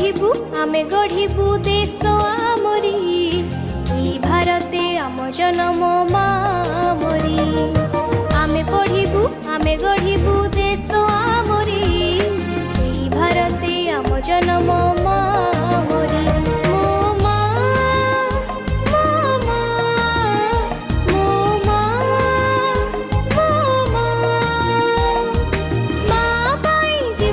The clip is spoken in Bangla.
গঢ়িবু আমি গঢ়িবু দেশ আমরি এই ভারতে আম জনম মা